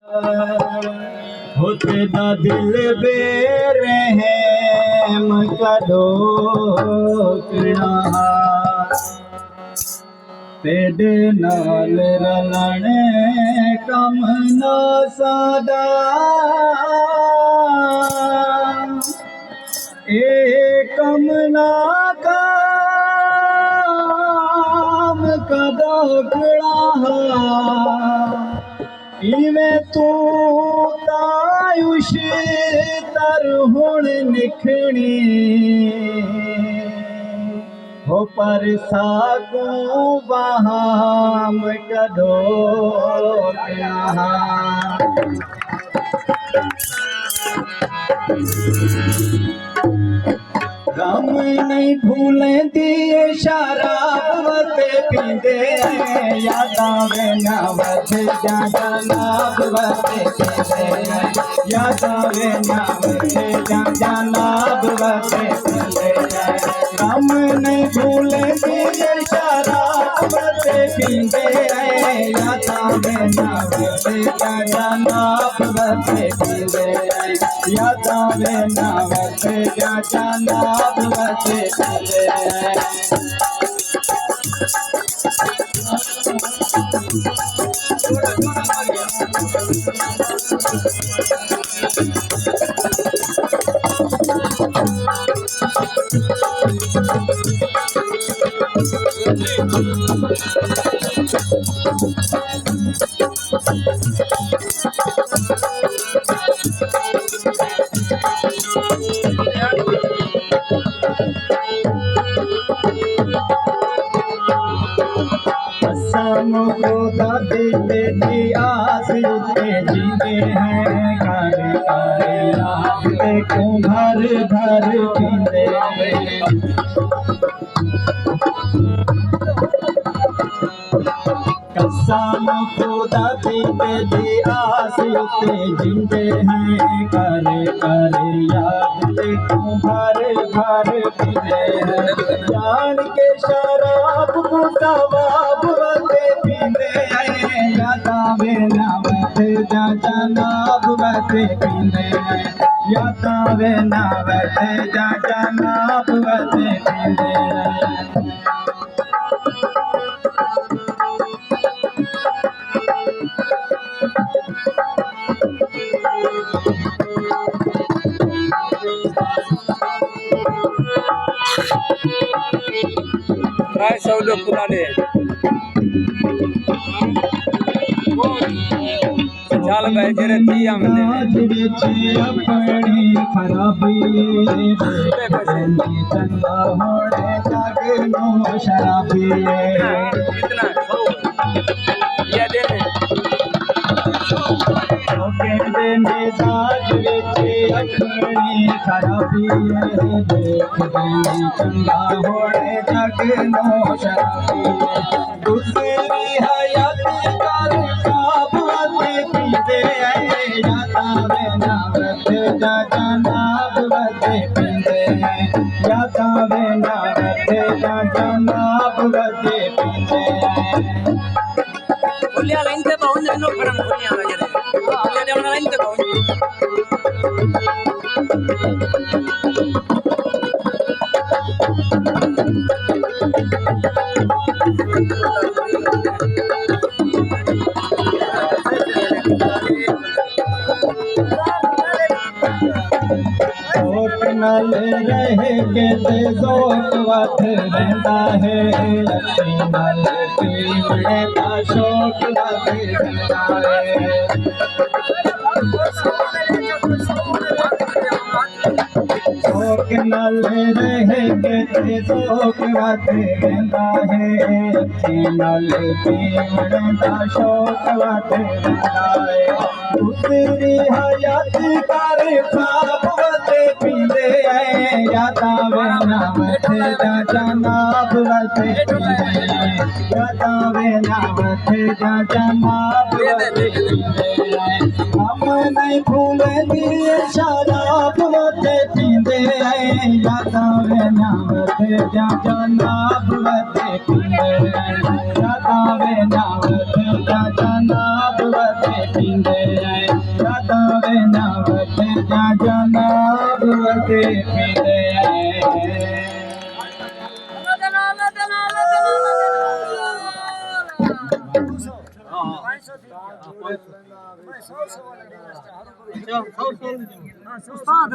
होते दा दिल बेरहम कदो किणा तेरे नाल रलण कम ना सादा ए कम ना काम कदो किणा इवें तू तायुश तर हुण निखणी हो पर सागू बहाम कदो गम नहीं भूले दिए शराब वते पींदे यादावे ना वधे जा जनाब वते पींदे यादावे ना वधे जा जनाब वते पींदे गम नहीं भूले दिए शराब वते पींदे यादावे ना वधे जा जनाब वते पींदे यादावे ना वधे जा जनाब बसे तेरी आस उते जीते हैं घर घर याद देखो घर घर पींदे कसम खुदा दी तेरी आस उते जीते हैं घर घर याद देखो घर घर पींदे हैं जान के शराब को सवाब वते पींदे यादावे ना वते जा जनाब वते पींदे यादावे ना वते जा जनाब वते पींदे काय सौदो पुराने चाल भाई जरे दिया में अपनी खराबी चंगा होने जग नो शराबी कितना ये देने कहते मिजाज विच अपनी खराबी चंगा होने जग नो शराबी दूसरी हयात कर खाब पींदे यादावे ना वते जा जनाब वते पींदे यादावे ना वते जा जनाब वते पींदे बोलिया लाइन से पहुंच नो फरम बोलिया जरे बोलिया देवना लाइन से पहुंच नल रहे के ते जोक वथ रहता है नल पीवड़े का शौक वथ रहता है शौक नल रहे के ते जोक वथ रहता है नल पीवड़े का शौक वथ रहता है दूसरी हयात कर खाब वते पींदे यादावे ना वते जा जनाब वते पींदे यादावे ना वते जा जनाब वते पींदे हम नहीं भूले दिए शराब वते पींदे यादावे ना वते जा जनाब वते पींदे यादावे ना वते जा जनाब वते पींदे दादा वेना वते जा जनाब वते पीरे हाँ